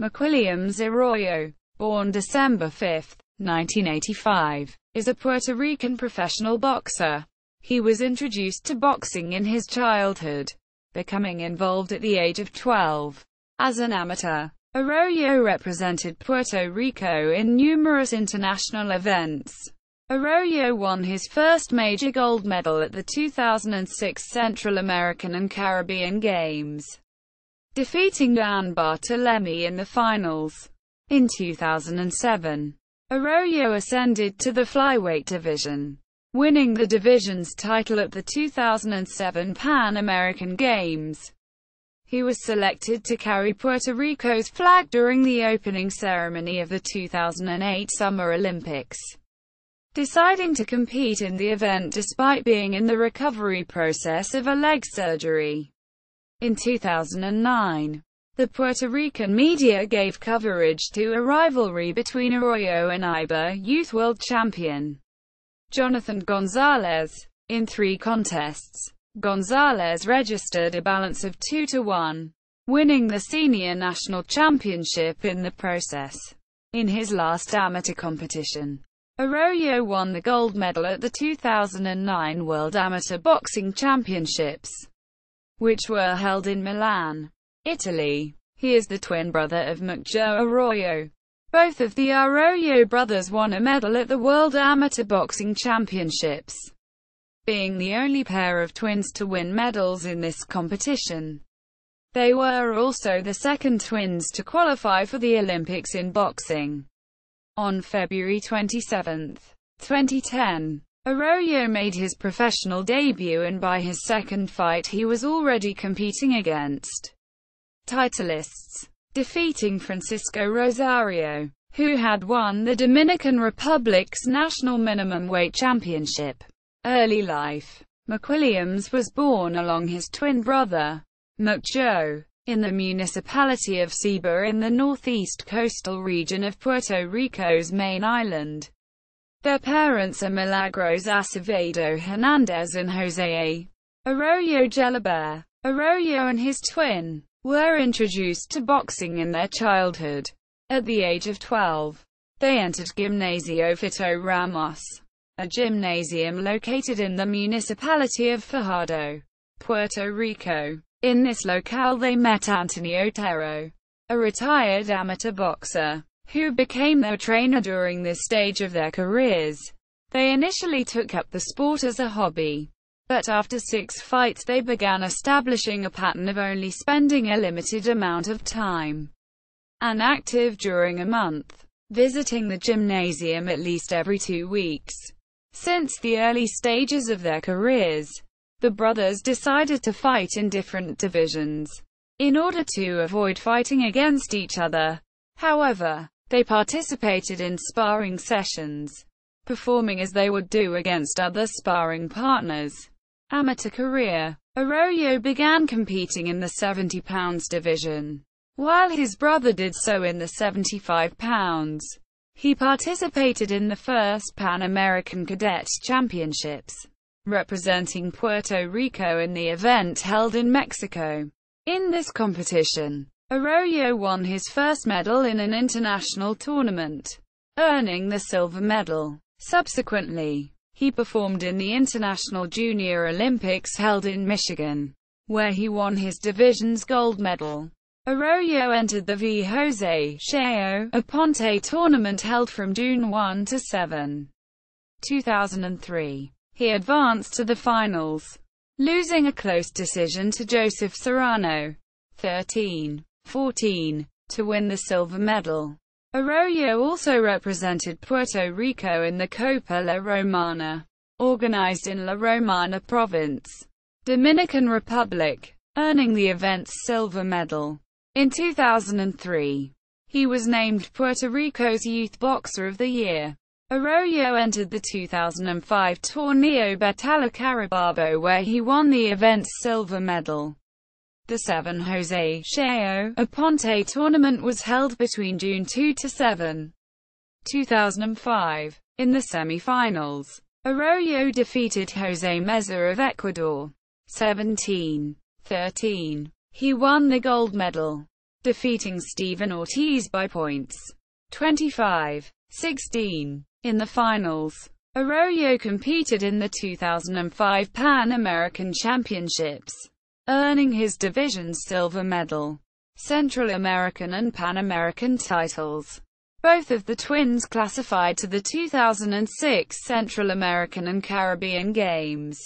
McWilliams Arroyo, born December 5, 1985, is a Puerto Rican professional boxer. He was introduced to boxing in his childhood, becoming involved at the age of 12. As an amateur, Arroyo represented Puerto Rico in numerous international events. Arroyo won his first major gold medal at the 2006 Central American and Caribbean Games, defeating Yan Bartelemí in the finals. In 2007, Arroyo ascended to the flyweight division, winning the division's title at the 2007 Pan American Games. He was selected to carry Puerto Rico's flag during the opening ceremony of the 2008 Summer Olympics, deciding to compete in the event despite being in the recovery process of a leg surgery. In 2009, the Puerto Rican media gave coverage to a rivalry between Arroyo and AIBA youth world champion Jonathan González. In 3 contests, González registered a balance of 2-1, winning the senior national championship in the process. In his last amateur competition, Arroyo won the gold medal at the 2009 World Amateur Boxing Championships, which were held in Milan, Italy. He is the twin brother of McJoe Arroyo. Both of the Arroyo brothers won a medal at the World Amateur Boxing Championships, being the only pair of twins to win medals in this competition. They were also the second twins to qualify for the Olympics in boxing. On February 27, 2010, Arroyo made his professional debut, and by his second fight he was already competing against titleists, defeating Francisco Rosario, who had won the Dominican Republic's national minimum weight championship. Early life. McWilliams was born along his twin brother, McJoe, in the municipality of Ceiba in the northeast coastal region of Puerto Rico's main island. Their parents are Milagros Acevedo Hernandez and Jose Arroyo Gelabert. Arroyo and his twin were introduced to boxing in their childhood. At the age of 12, they entered Gimnasio Fito Ramos, a gymnasium located in the municipality of Fajardo, Puerto Rico. In this locale they met Antonio Otero, a retired amateur boxer, who became their trainer during this stage of their careers. They initially took up the sport as a hobby, but after 6 fights they began establishing a pattern of only spending a limited amount of time and active during a month, visiting the gymnasium at least every 2 weeks. Since the early stages of their careers, the brothers decided to fight in different divisions, in order to avoid fighting against each other. However, they participated in sparring sessions, performing as they would do against other sparring partners. Amateur career. Arroyo began competing in the 70 pounds division, while his brother did so in the 75 pounds. He participated in the first Pan American Cadet Championships, representing Puerto Rico in the event held in Mexico. In this competition, Arroyo won his first medal in an international tournament, earning the silver medal. Subsequently, he performed in the International Junior Olympics held in Michigan, where he won his division's gold medal. Arroyo entered the V. Jose Aponte tournament held from June 1 to 7, 2003. He advanced to the finals, losing a close decision to Joseph Serrano, 13-14, to win the silver medal. Arroyo also represented Puerto Rico in the Copa La Romana, organized in La Romana Province, Dominican Republic, earning the event's silver medal. In 2003, he was named Puerto Rico's Youth Boxer of the Year. Arroyo entered the 2005 Torneo Batalla Carabobo, where he won the event's silver medal. The 7 Jose Aponte tournament was held between June 2 to 7, 2005. In the semi-finals, Arroyo defeated Jose Meza of Ecuador, 17-13. He won the gold medal. defeating Steven Ortiz by points 25-16. In the finals, Arroyo competed in the 2005 Pan American Championships, earning his division's silver medal, Central American and Pan American titles. Both of the twins classified to the 2006 Central American and Caribbean Games.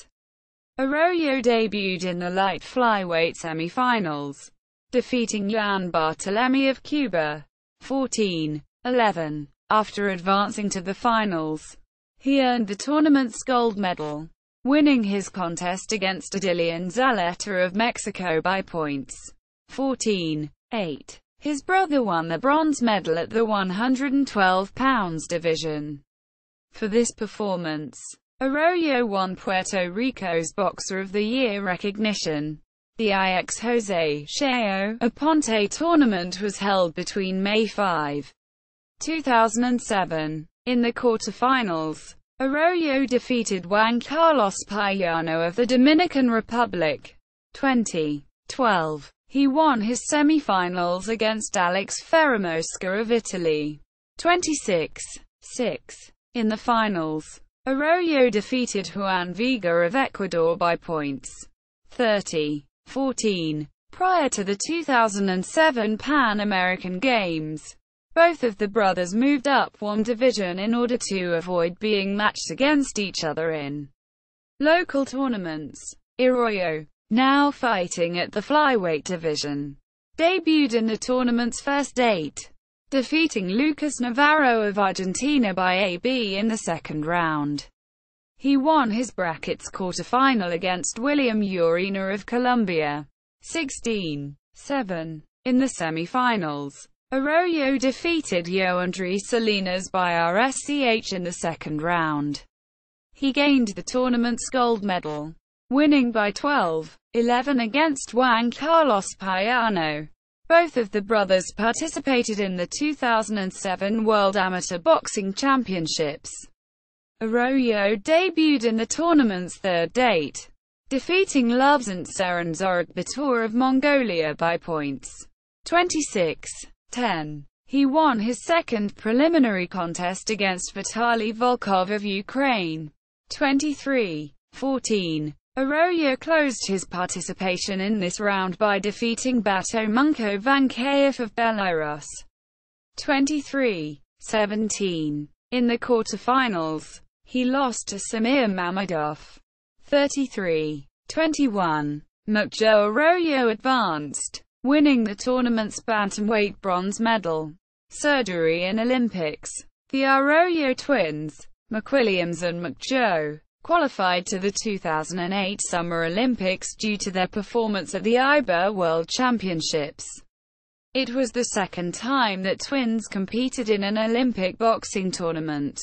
Arroyo debuted in the light flyweight semi-finals, defeating Yan Bartelemí of Cuba 14-11. After advancing to the finals, he earned the tournament's gold medal, winning his contest against Adilian Zaleta of Mexico by points 14-8. His brother won the bronze medal at the 112 pounds division. For this performance, Arroyo won Puerto Rico's Boxer of the Year recognition. The IX Jose Cheo Aponte tournament was held between May 5, 2007. In the quarterfinals, Arroyo defeated Juan Carlos Payano of the Dominican Republic 20-12. He won his semi-finals against Alex Ferramosca of Italy 26-6. In the finals, Arroyo defeated Juan Vega of Ecuador by points 30-14. Prior to the 2007 Pan American Games, both of the brothers moved up one division in order to avoid being matched against each other in local tournaments. Arroyo, now fighting at the flyweight division, debuted in the tournament's first date, defeating Lucas Navarro of Argentina by AB in the second round. He won his bracket's quarterfinal against William Urena of Colombia 16-7. In the semi-finals, Arroyo defeated Yoandri Salinas by RSCH in the second round. He gained the tournament's gold medal, winning by 12-11 against Juan Carlos Payano. Both of the brothers participated in the 2007 World Amateur Boxing Championships. Arroyo debuted in the tournament's third date, defeating Lobsant Serenzorik Batur of Mongolia by points 26-10. He won his second preliminary contest against Vitaly Volkov of Ukraine 23-14. Arroyo closed his participation in this round by defeating Bato Munko Vankayev of Belarus 23-17. In the quarterfinals, he lost to Samir Mammadov 33-21. McJoe Arroyo advanced, winning the tournament's bantamweight bronze medal. Surgery in Olympics. The Arroyo twins, McWilliams and McJoe, qualified to the 2008 Summer Olympics due to their performance at the AIBA World Championships. It was the second time that twins competed in an Olympic boxing tournament,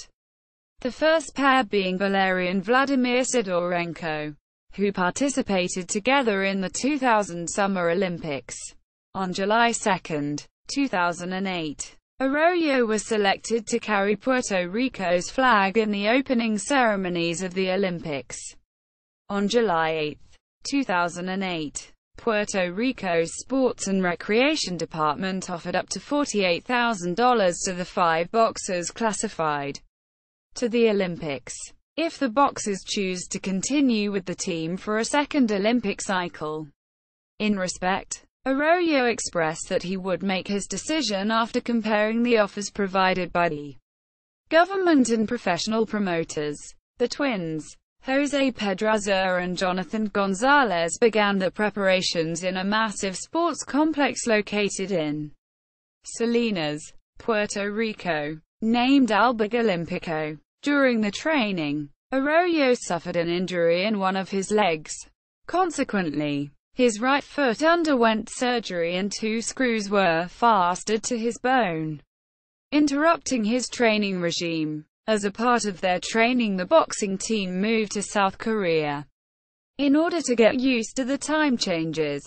the first pair being Valery and Vladimir Sidorenko, who participated together in the 2000 Summer Olympics. On July 2, 2008, Arroyo was selected to carry Puerto Rico's flag in the opening ceremonies of the Olympics. On July 8, 2008, Puerto Rico's Sports and Recreation Department offered up to $48,000 to the 5 boxers classified to the Olympics, if the boxers choose to continue with the team for a second Olympic cycle. In respect, Arroyo expressed that he would make his decision after comparing the offers provided by the government and professional promoters. The twins, Jose Pedraza and Jonathan González, began the preparations in a massive sports complex located in Salinas, Puerto Rico, named Albergue Olímpico. During the training, Arroyo suffered an injury in one of his legs. Consequently, his right foot underwent surgery and 2 screws were fastened to his bone, interrupting his training regime. As a part of their training, the boxing team moved to South Korea in order to get used to the time changes.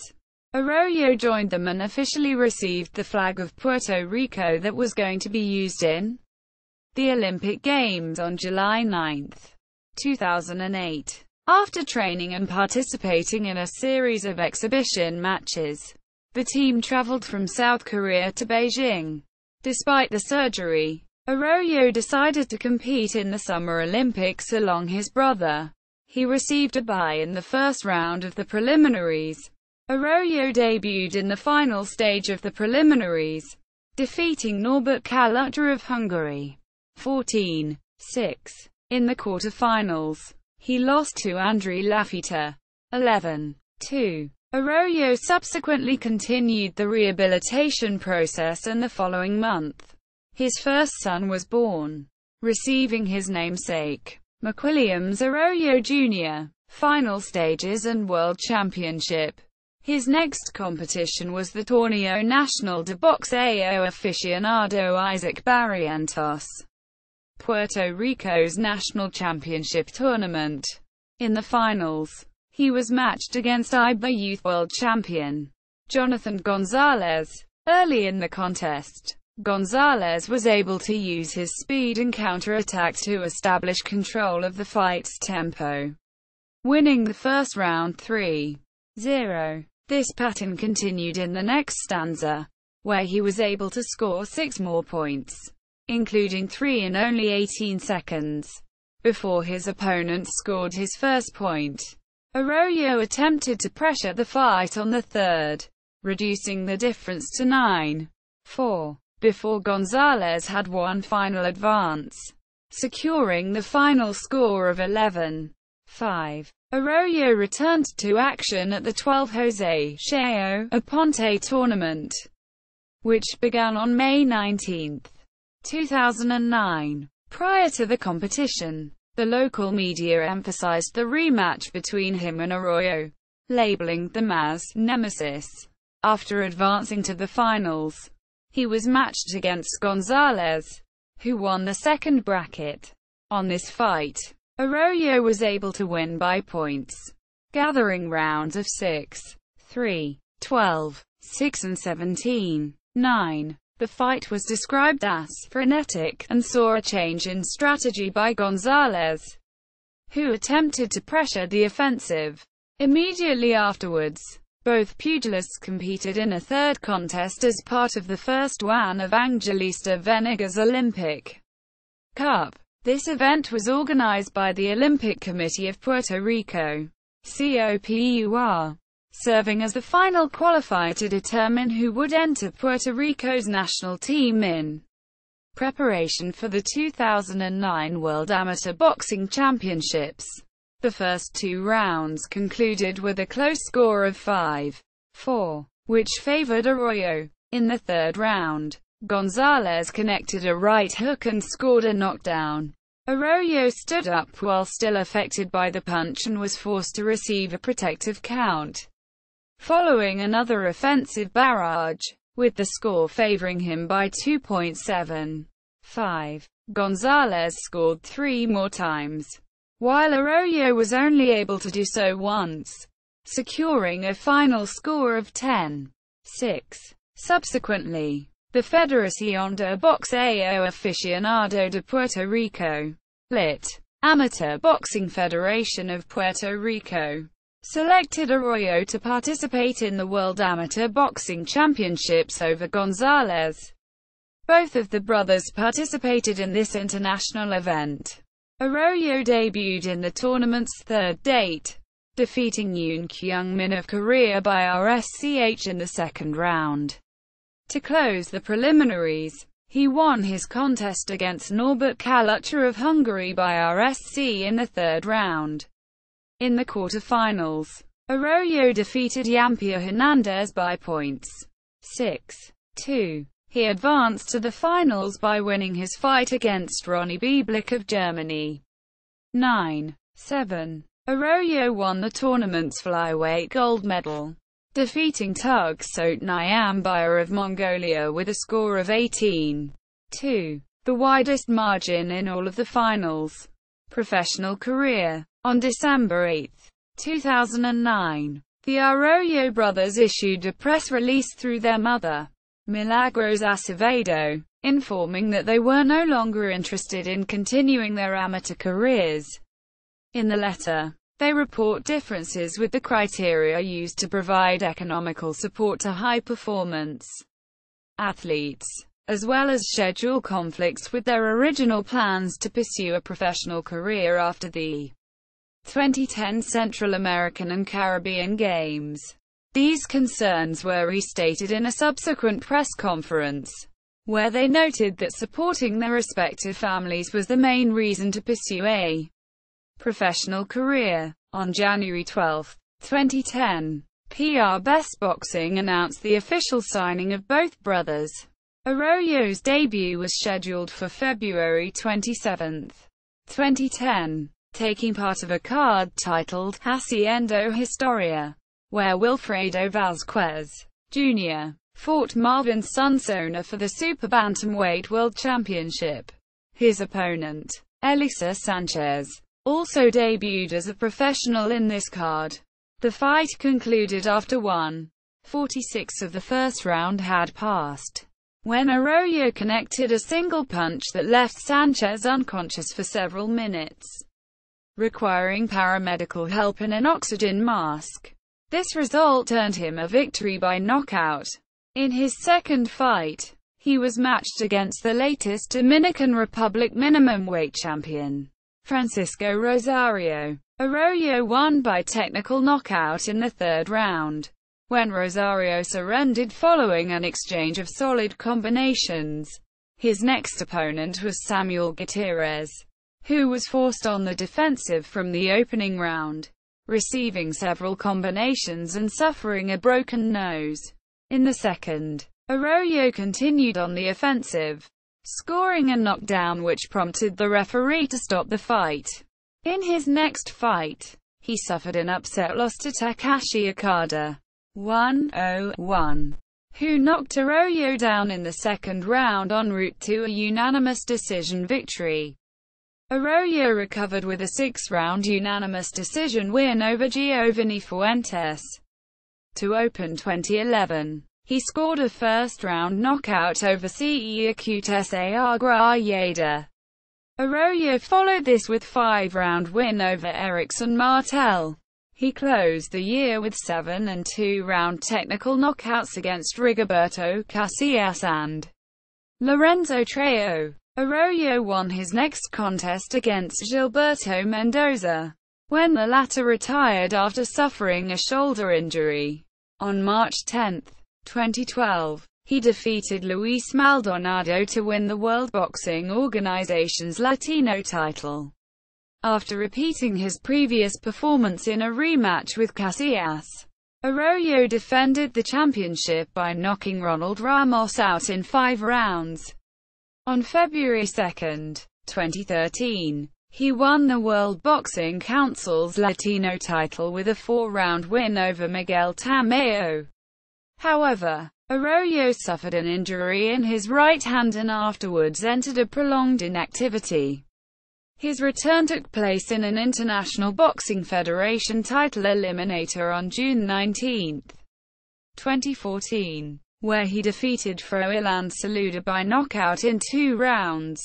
Arroyo joined them and officially received the flag of Puerto Rico that was going to be used in the Olympic Games on July 9, 2008. After training and participating in a series of exhibition matches, The team traveled from South Korea to Beijing. Despite the surgery, Arroyo decided to compete in the Summer Olympics along his brother. He received a bye in the first round of the preliminaries. Arroyo debuted in the final stage of the preliminaries, defeating Norbert Kaluta of Hungary 14-6. In the quarterfinals, he lost to Andrei Lafita 11-2. Arroyo subsequently continued the rehabilitation process, and the following month, his first son was born, receiving his namesake, McWilliams Arroyo Jr. Final stages and World Championship. His next competition was the Torneo Nacional de Boxeo Aficionado Isaac Barrientos, Puerto Rico's national championship tournament. In the finals, he was matched against AIBA Youth World Champion Jonathan González. Early in the contest, González was able to use his speed and counter-attack to establish control of the fight's tempo, winning the first round 3-0. This pattern continued in the next stanza, where he was able to score 6 more points, including 3 in only 18 seconds, before his opponent scored his first point. Arroyo attempted to pressure the fight on the third, reducing the difference to 9-4, before González had one final advance, securing the final score of 11-5. Arroyo returned to action at the 12th José Cheo Aponte tournament, which began on May 19, 2009. Prior to the competition, the local media emphasized the rematch between him and Arroyo, labeling them as nemesis. After advancing to the finals, he was matched against González, who won the second bracket. On this fight, Arroyo was able to win by points, gathering rounds of 6-3, 12, 6 and 17-9. The fight was described as frenetic, and saw a change in strategy by González, who attempted to pressure the offensive. Immediately afterwards, both pugilists competed in a third contest as part of the first Juan Evangelista Venegas Olympic Cup. This event was organized by the Olympic Committee of Puerto Rico, COPUR, serving as the final qualifier to determine who would enter Puerto Rico's national team in preparation for the 2009 World Amateur Boxing Championships. The first 2 rounds concluded with a close score of 5-4, which favored Arroyo. In the third round, González connected a right hook and scored a knockdown. Arroyo stood up while still affected by the punch and was forced to receive a protective count, following another offensive barrage, with the score favoring him by 2.75. González scored 3 more times, while Arroyo was only able to do so once, securing a final score of 10-6. Subsequently, the Federación de Boxeo Aficionado de Puerto Rico, lit. Amateur Boxing Federation of Puerto Rico, selected Arroyo to participate in the World Amateur Boxing Championships over González. Both of the brothers participated in this international event. Arroyo debuted in the tournament's third date, defeating Yoon Kyung-min of Korea by RSCH in the second round. To close the preliminaries, he won his contest against Norbert Kaluta of Hungary by RSC in the third round. In the quarterfinals, Arroyo defeated Yampia Hernandez by points 6-2. He advanced to the finals by winning his fight against Ronnie Bieblich of Germany 9-7. Arroyo won the tournament's flyweight gold medal, defeating Tug Sot Nyambia of Mongolia with a score of 18-2, the widest margin in all of the finals. Professional career. On December 8, 2009, the Arroyo brothers issued a press release through their mother, Milagros Acevedo, informing that they were no longer interested in continuing their amateur careers. In the letter, They report differences with the criteria used to provide economical support to high-performance athletes, as well as schedule conflicts with their original plans to pursue a professional career after the 2010 Central American and Caribbean Games. These concerns were restated in a subsequent press conference, where they noted that supporting their respective families was the main reason to pursue a professional career. On January 12, 2010, PR Best Boxing announced the official signing of both brothers. Arroyo's debut was scheduled for February 27, 2010, taking part of a card titled Hacienda Historia, where Wilfredo Vázquez, Jr. fought Marvin Sunsona for the Super Bantamweight World Championship. His opponent, Elisa Sanchez, also debuted as a professional in this card. The fight concluded after 1:46 of the first round had passed, when Arroyo connected a single punch that left Sanchez unconscious for several minutes, requiring paramedical help and an oxygen mask. This result earned him a victory by knockout. In his second fight, he was matched against the latest Dominican Republic minimum weight champion, Francisco Rosario. Arroyo won by technical knockout in the third round, when Rosario surrendered following an exchange of solid combinations. His next opponent was Samuel Gutierrez, who was forced on the defensive from the opening round, receiving several combinations and suffering a broken nose. In the second, Arroyo continued on the offensive, scoring a knockdown which prompted the referee to stop the fight. In his next fight, he suffered an upset loss to Takashi Okada, 1-0-1, who knocked Arroyo down in the second round en route to a unanimous decision victory. Arroyo recovered with a 6-round unanimous decision win over Giovanni Fuentes to open 2011. He scored a first-round knockout over Ce Acutes Argueda. Arroyo followed this with 5-round win over Erickson Martel. He closed the year with 7 and 2-round technical knockouts against Rigoberto Casillas and Lorenzo Trejo. Arroyo won his next contest against Gilberto Mendoza, when the latter retired after suffering a shoulder injury. On March 10, 2012, he defeated Luis Maldonado to win the World Boxing Organization's Latino title, after repeating his previous performance in a rematch with Casillas. Arroyo defended the championship by knocking Ronald Ramos out in 5 rounds. On February 2, 2013, he won the World Boxing Council's Latino title with a 4-round win over Miguel Tamayo. However, Arroyo suffered an injury in his right hand and afterwards entered a prolonged inactivity. His return took place in an International Boxing Federation title eliminator on June 19, 2014. Where he defeated Froilan Saluda by knockout in 2 rounds.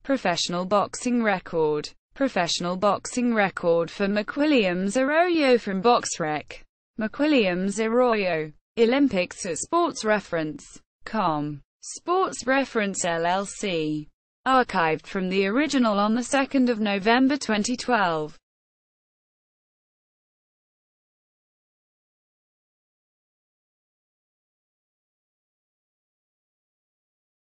Professional boxing record. Professional boxing record for McWilliams Arroyo from BoxRec. McWilliams Arroyo. Olympics at SportsReference.com. Sports Reference LLC. Archived from the original on 2 November 2012.